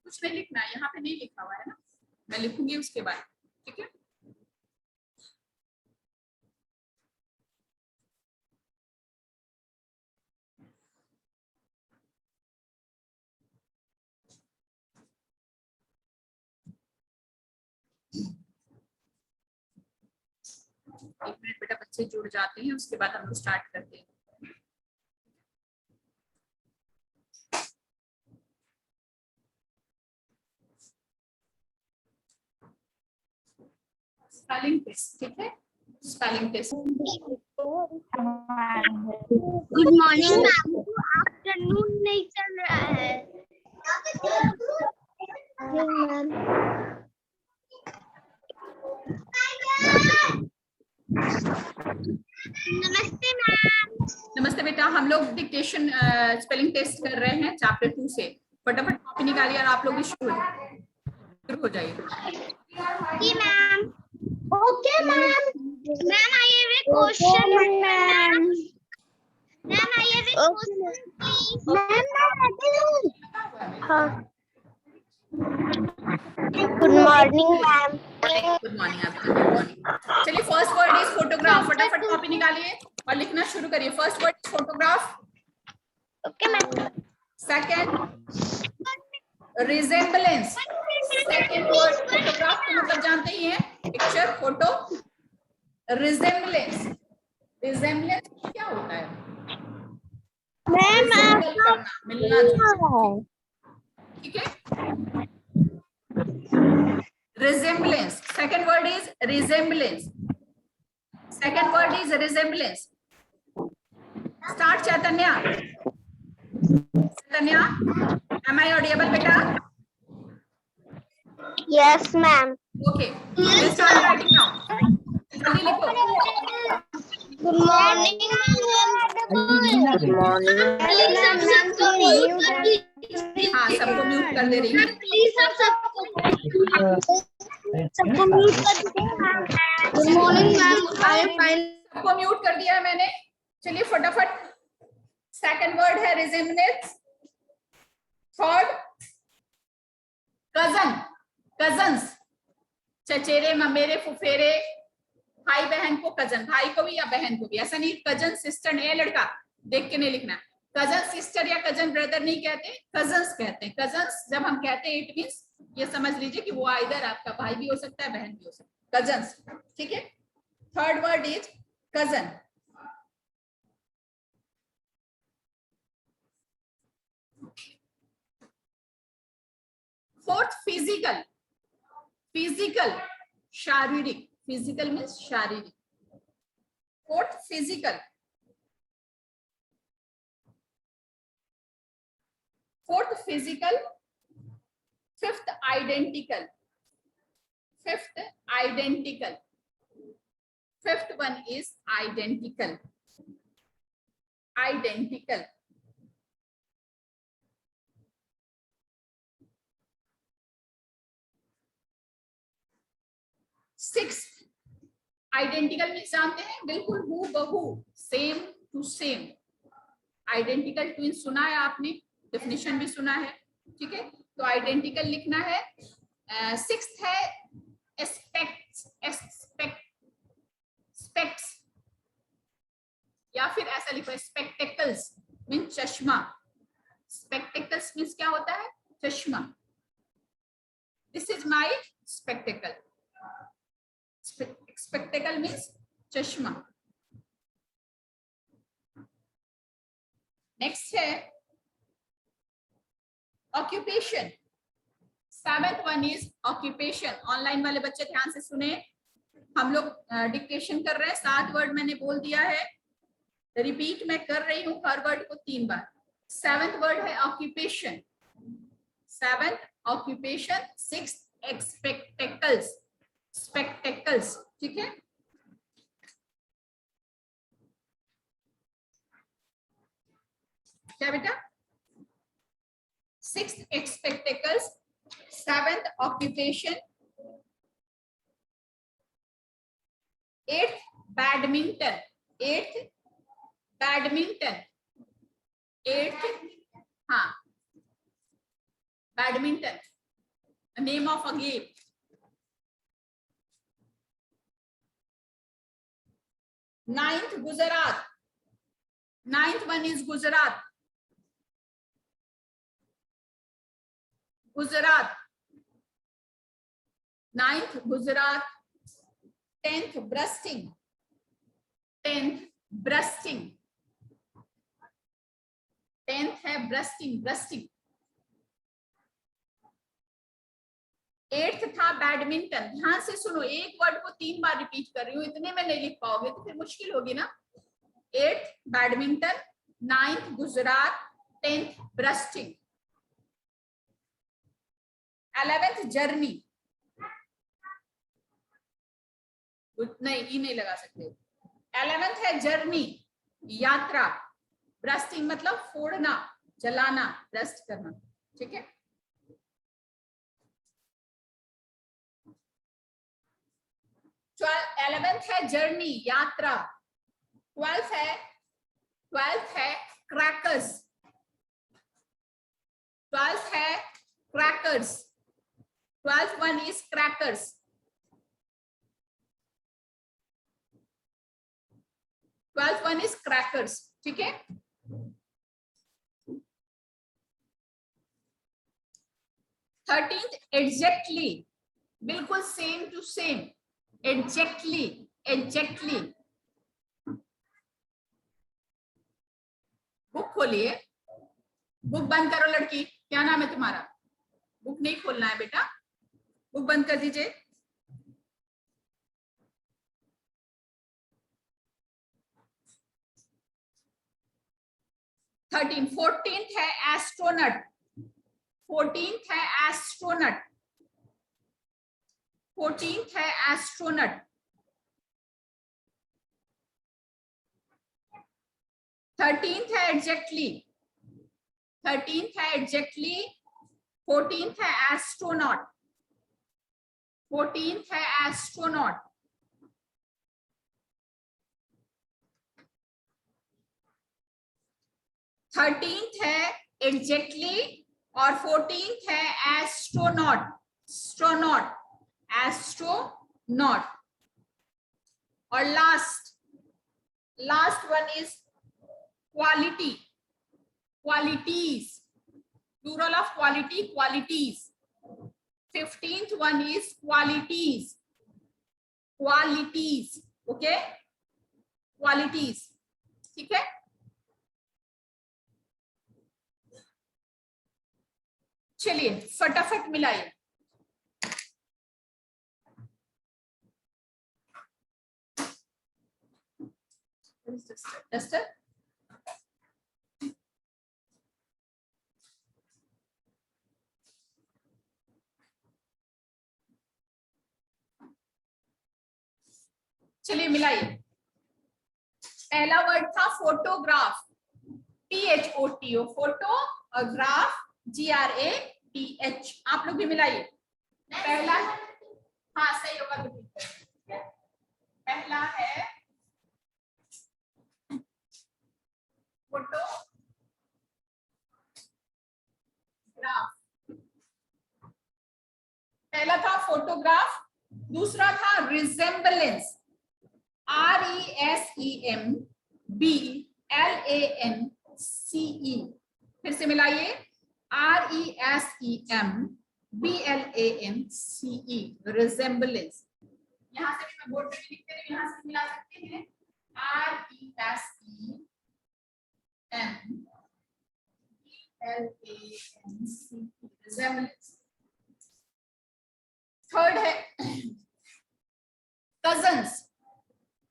कुछ नहीं लिखना है, यहाँ पे नहीं लिखा हुआ है ना, मैं लिखूंगी उसके बाद, ठीक है। एक मिनट बेटा, बच्चे जुड़ जाते हैं, उसके बाद हम लोग स्टार्ट करते हैं। स्पेलिंग टेस्ट, ठीक है, spelling test. Good morning ma'am, afternoon नहीं चल रहा है मैम। नमस्ते मैम। नमस्ते बेटा, हम लोग डिक्टेशन स्पेलिंग टेस्ट कर रहे हैं चैप्टर 2 से। फटाफट कॉपी निकालिए और आप लोग भी शुरू हो जाइए। जी ma'am. Okay ma'am. Ma'am I have a question ma'am. Ma'am I have a question please. Ma'am हाँ। Good morning ma'am. Good morning आपका, गुड मॉर्निंग। चलिए, फर्स्ट वर्ड इज फोटोग्राफ। फटाफट कॉपी निकालिए और लिखना शुरू करिए। First word is photograph. Okay ma'am. Second, resemblance. Second word photograph का मतलब जानते ही हैं, पिक्चर, फोटो। रिजेम्बलेंस, रिजेम्बलेंस क्या होता है? मैम करना, मिलना जुलना, ठीक है। Resemblance, second word is resemblance. Second word is resemblance. Start Chaitanya. Chaitanya, am I audible बेटा? Yes ma'am. Okay, start writing now, जल्दी लिखो। Good morning good morning. हाँ, सबको म्यूट कर दे रही हूँ। प्लीज सबको म्यूट कर दीजिए। Good morning ma'am, I am fine. सबको म्यूट कर दिया है मैंने। चलिए फटाफट, सेकंड वर्ड है रिजेम्बलेंस। थर्ड, कजन, कजन्स, चचेरे, ममेरे, फुफेरे, भाई बहन को कजन, भाई को भी या बहन को भी, ऐसा नहीं कजन सिस्टर नहीं है, लड़का देख के नहीं लिखना। कजन सिस्टर या कजन ब्रदर नहीं कहते, कजन्स कहते हैं। कजन्स जब हम कहते हैं, इट मींस ये समझ लीजिए कि वो आइदर आपका भाई भी हो सकता है, बहन भी हो सकता है, कजन्स, ठीक है। Third word is cousin. Fourth, physical. Physical, शारीरिक, फिजिकल मीन्स शारीरिक। Fourth, physical. Fourth, physical. Fifth, identical. Fifth, identical. Fifth one is identical. Identical. Sixth, identical means जानते हैं, बिल्कुल हू बहू, same to same. Identical twin सुना है आपने, डेफिनेशन भी सुना है, ठीक है। तो आइडेंटिकल लिखना है। सिक्स्थ है एस्पेक्ट्स, स्पेक्ट्स, या फिर ऐसा लिखो स्पेक्टेकल्स मीन्स चश्मा। स्पेक्टेकल्स मीन्स क्या होता है? चश्मा। This is my spectacle. Spectacle means चश्मा। नेक्स्ट है occupation. Seventh one is occupation. Online वाले बच्चे ध्यान से सुने, हम लोग डिक्टेशन कर रहे हैं, 7 वर्ड मैंने बोल दिया है, रिपीट मैं कर रही हूँ हर वर्ड को 3 बार। सेवेंथ वर्ड है occupation. Seventh occupation. Sixth spectacles, spectacles, ठीक है। क्या बेटा? Sixth spectacles, seventh occupation, eighth badminton, eighth badminton, eighth, हाँ badminton, name of a game. 9th Gujarat. 9th one is Gujarat. Gujarat. 9th Gujarat. 10th breasting. 10th breasting. 10th है breasting, breasting. 8th था badminton. ध्यान से सुनो, एक word को 3 बार repeat कर रही हूँ, इतने में नहीं लिख पाओगे तो फिर मुश्किल होगी ना. 8th badminton, 9th Gujarat, 10th ब्रेस्टिंग. 11th journey. नहीं, ई नहीं लगा सकते. 11th है जर्नी, यात्रा. ब्रेस्टिंग मतलब फोड़ना, जलाना, ब्रेस्ट करना. ठीक है. 11th है जर्नी, यात्रा. 12th है क्रैकर्स. 12th है crackers. 12th one is crackers. 12th one is crackers. ठीक है. 13th exactly, बिल्कुल same to same. Exactly, exactly. Book खोलिए. बुक बंद करो लड़की. क्या नाम है तुम्हारा? बुक नहीं खोलना है बेटा, बुक बंद कर दीजिए. थर्टीन. 14th है एस्ट्रोनट. 14th है एस्ट्रोनट. 14th है एस्ट्रोनट. 13th है एग्जैक्टली. 13th है एग्जैक्टली. 14th है एस्ट्रोनॉट. 14th है एस्ट्रोनॉट. 13th है एग्जैक्टली और 14th है एस्ट्रोनॉट. Astronaut, astronaut. और last one is quality. Qualities, plural of quality, qualities. 15th one is qualities. Qualities. Okay, qualities. ठीक है. चलिए फटाफट मिलाइए. डस्टर. चलिए मिलाइए. पहला वर्ड था फोटोग्राफ. PHOTO, फोटो और ग्राफ GRAPH. आप लोग भी मिलाइए. पहला, हाँ सही होगा. पहला है फोटो ग्राफ. पहला था फोटोग्राफ. दूसरा था रिजेम्बलेंस. RESEMBLANCE. फिर से मिलाइए. RESEMBLANCE, resemblance. यहाँ से भी मैं बोर्ड पे भी लिखते हैं, यहाँ से मिला सकते हैं. RESEMBLANCE, resemblance. थर्ड है कजन्स.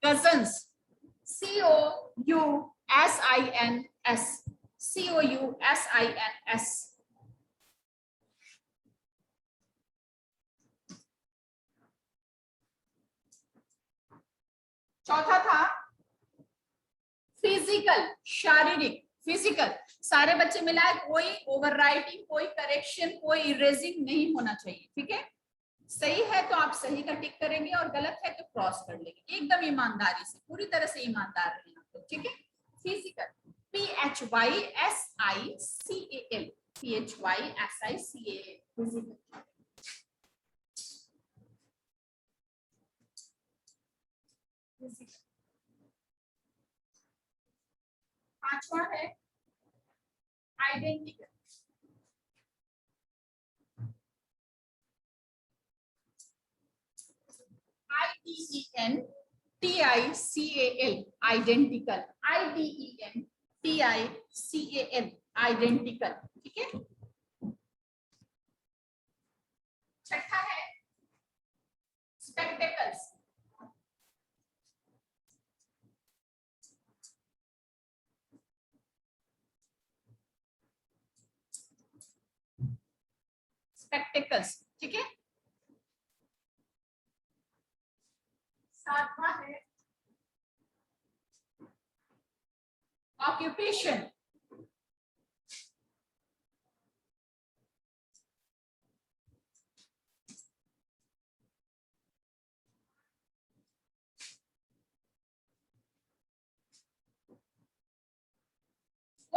Cousins, COUSINS. COUSINS. चौथा था फिजिकल, शारीरिक. फिजिकल सारे बच्चे मिलाए. कोई ओवरराइटिंग, कोई करेक्शन, कोई इरेजिंग नहीं होना चाहिए. ठीक है. सही है तो आप सही का टिक करेंगे और गलत है तो क्रॉस कर लेंगे. एकदम ईमानदारी से, पूरी तरह से ईमानदार रहना. तो ठीक है. Physical, PHYSICAL. PHYSICAL, physical. पांचवा है identical. IDENTICAL identical, IDENTICAL identical. ठीक है। छठा है स्पेक्टेकल्स। स्पेक्टेकल्स, ठीक है। सातवां है occupation.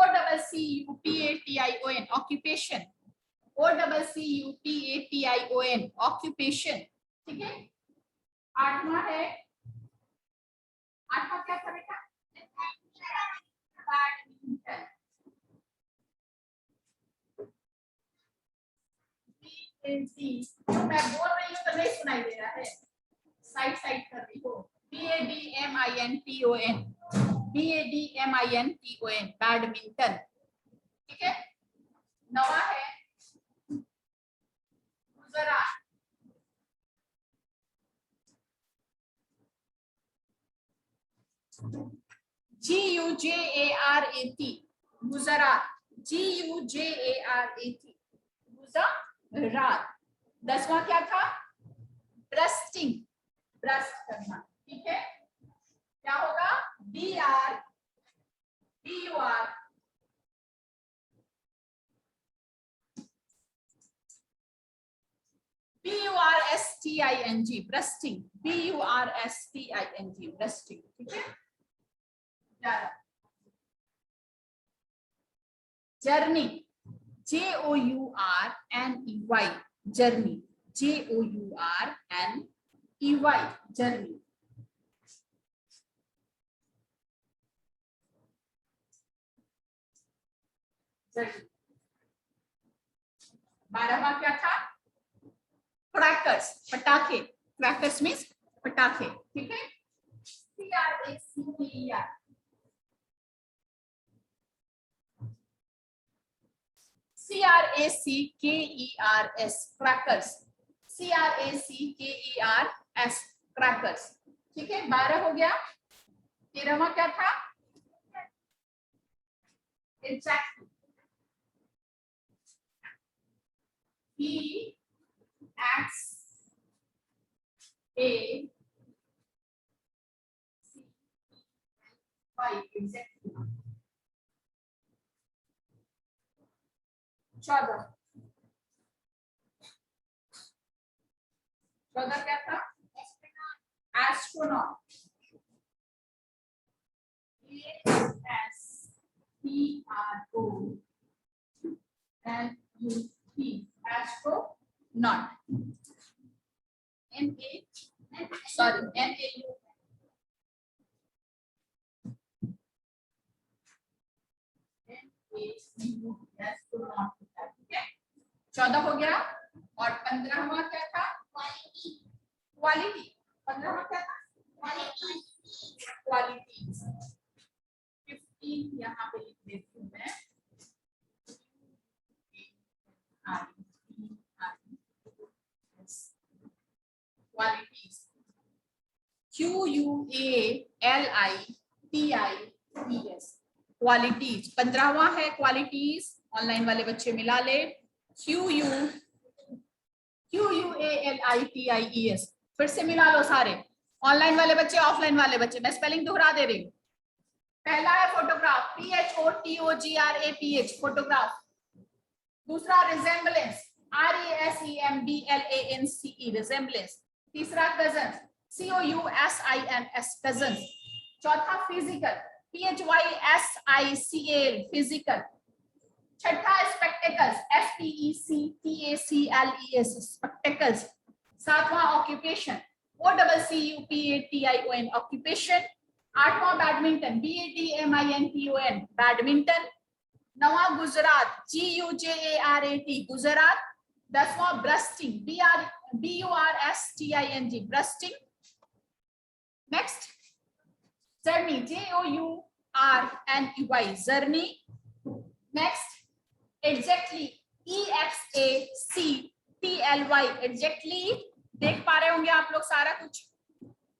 OCCUPATION occupation, OCCUPATION occupation. ठीक है। आठवां है, आठवां क्या था बेटा? बैडमिंटन। मैं बोल रही हूँ तो नहीं सुनाई दे रहा है, साइड साइड कर रही हो। BADMINTON, BADMINTON badminton. ठीक है। नवा है गुजरात। GUJARAT Gujarat, GUJARAT Gujarat. दसवां क्या था? ब्रेस्टिंग, ब्रेस्ट करना। ठीक है। क्या होगा? BRBUR BURSTING ब्रेस्टिंग, BURSTING ब्रेस्टिंग। ठीक है। Journey, JOURNEY journey, JOURNEY journey. बारहवां क्या था? क्रैकर्स, पटाखे। क्रैकर्स मीन्स पटाखे। ठीक है। CRACKER CRACKERS crackers, CRACKERS crackers. ठीक है। 12 हो गया। 13वां क्या था? Exactly, EXACTLY। 14 क्या था? Astronaut, ASTRONOT astronaut. NAU 14 हो गया। और 15वां क्या था? Quality, quality. 15वां क्या था? Quality, quality. 15 यहाँ पे लिख देती हूँ मैं, क्वालिटीज, QUALITIES क्वालिटीज। 15वां है क्वालिटीज। ऑनलाइन वाले बच्चे मिला ले। QUALITIES फिर से मिला लो सारे, ऑनलाइन वाले बच्चे, ऑफलाइन वाले बच्चे। मैं स्पेलिंग दोहरा दे रही हूँ। पहला है फोटोग्राफ, PHOTOGRAPH फोटोग्राफ। दूसरा रिजेम्बलेंस, RESEMBLANCE रिजेम्बलेंस। तीसरा कजन, COUSINS कजन। चौथा फिजिकल, PHYSICAL फिजिकल। छठा स्पेक्टेकल्स, SPECTACLES स्पेक्टेकल्स। सातवां ऑक्यूपेशन, OCCUPATION ऑक्यूपेशन। 8वां बैडमिंटन, BADMINTON, बैडमिंटन। 9वां गुजरात, GUJARAT, गुजरात। 10वां bursting, BURSTING, bursting. Next journey, JOURNEY, journey. Next exactly, EXACTLY, exactly. देख पा रहे होंगे आप लोग सारा कुछ।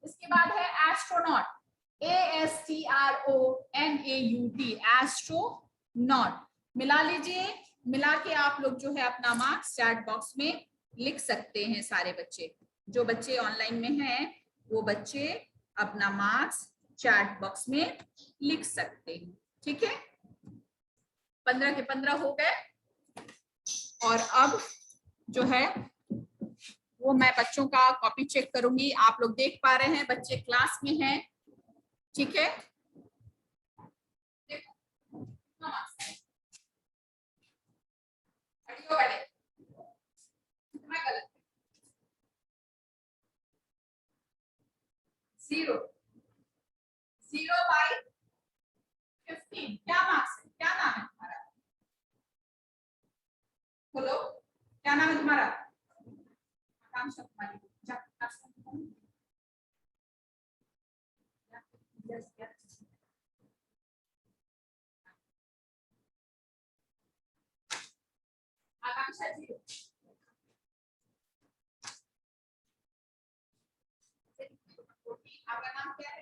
इसके बाद है एस्ट्रोनॉट, ASTRONAUT, एस्ट्रोनॉट। मिला लीजिए, मिला के आप लोग जो है अपना मार्क्स चैट बॉक्स में लिख सकते हैं। सारे बच्चे, जो बच्चे ऑनलाइन में हैं वो बच्चे अपना मार्क्स चैट बॉक्स में लिख सकते हैं। ठीक है, 15 के 15 हो गए। और अब जो है वो मैं बच्चों का कॉपी चेक करूंगी। आप लोग देख पा रहे हैं बच्चे क्लास में हैं। ठीक है, देखो गलत, 0 by 15। क्या मार्क्स है, क्या नाम है तुम्हारा? बोलो, क्या नाम है तुम्हारा? आकांक्षा कुमारी। आकांक्षा जी, आपका नाम क्या है?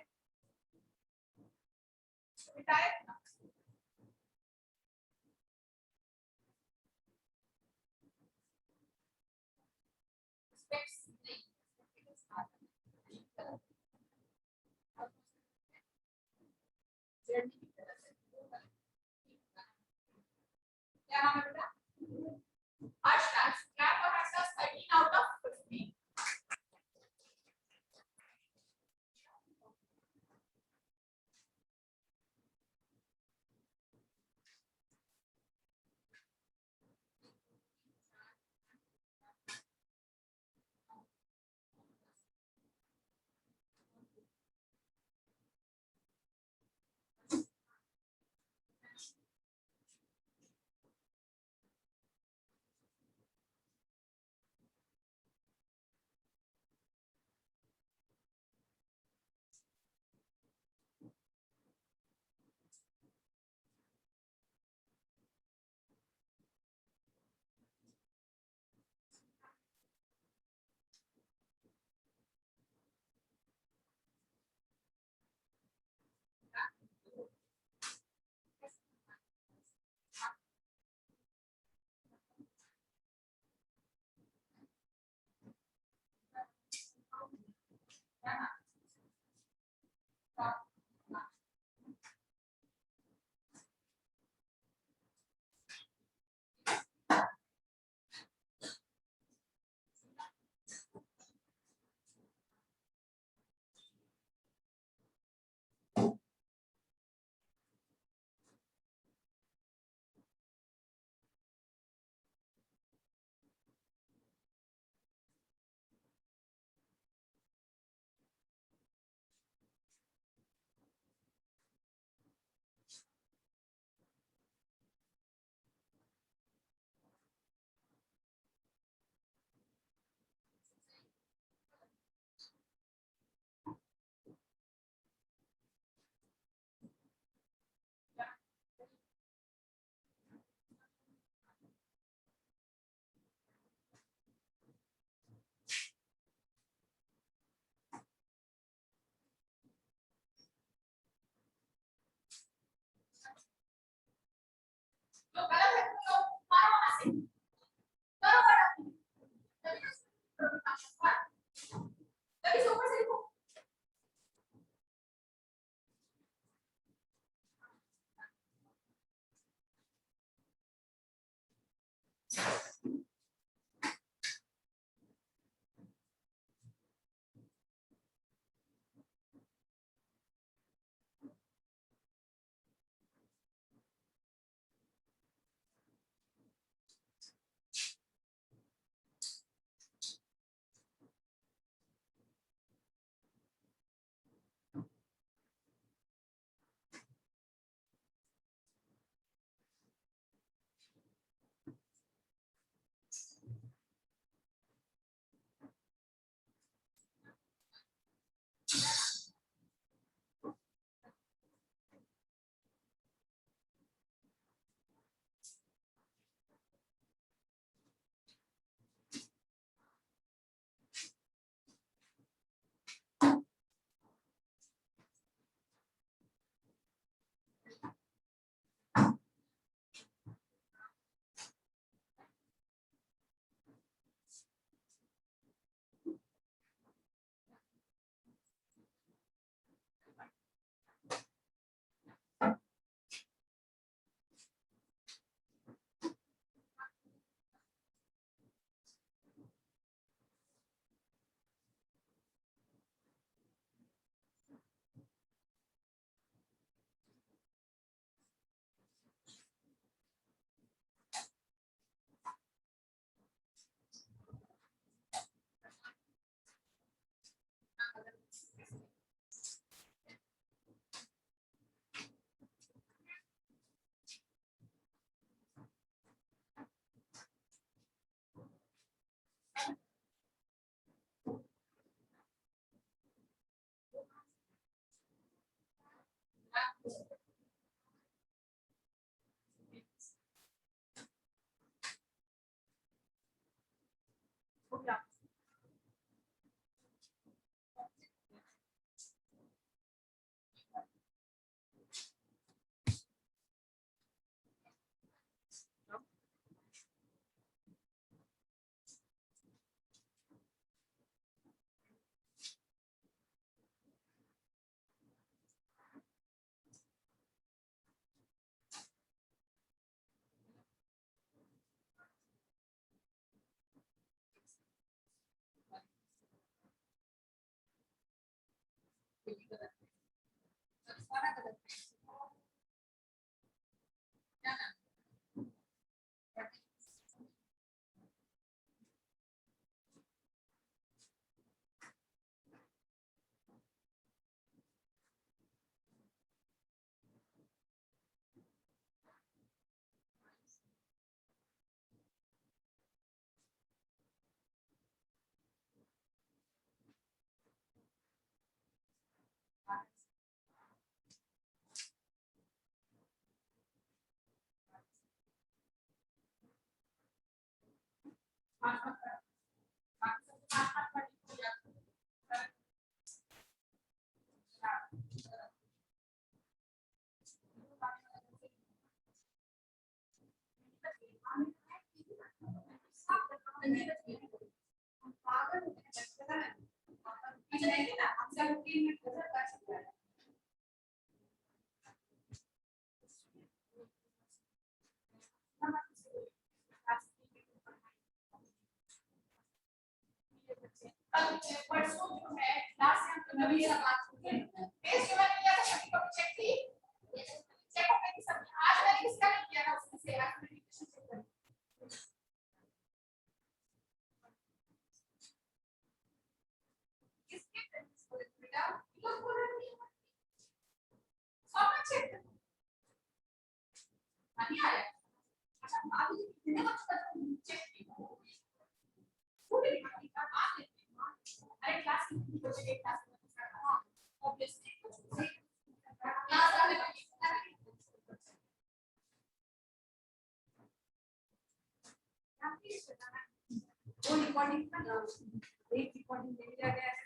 क्या नाम है बेटा? Ashtash, clap for Ashtash, 13 out of 15। परसों जो है क्लास में हम नवी बात टेस्ट जो मैंने किया था सभी को चेक की चेक हो गई सब आज मैंने किसका नहीं किया था उसमें से आज मैंने चेक करी किसके बेटा लोग बोल रहे हैं सब चेक कर नहीं आया अच्छा बात कितने बच्चों का चेक किया पूरी का बात अरे क्लास की कुछ एक क्लास में हां ऑब्वियसली क्लास वाले को रिकॉर्डिंग का एक रिकॉर्डिंग ले लिया गया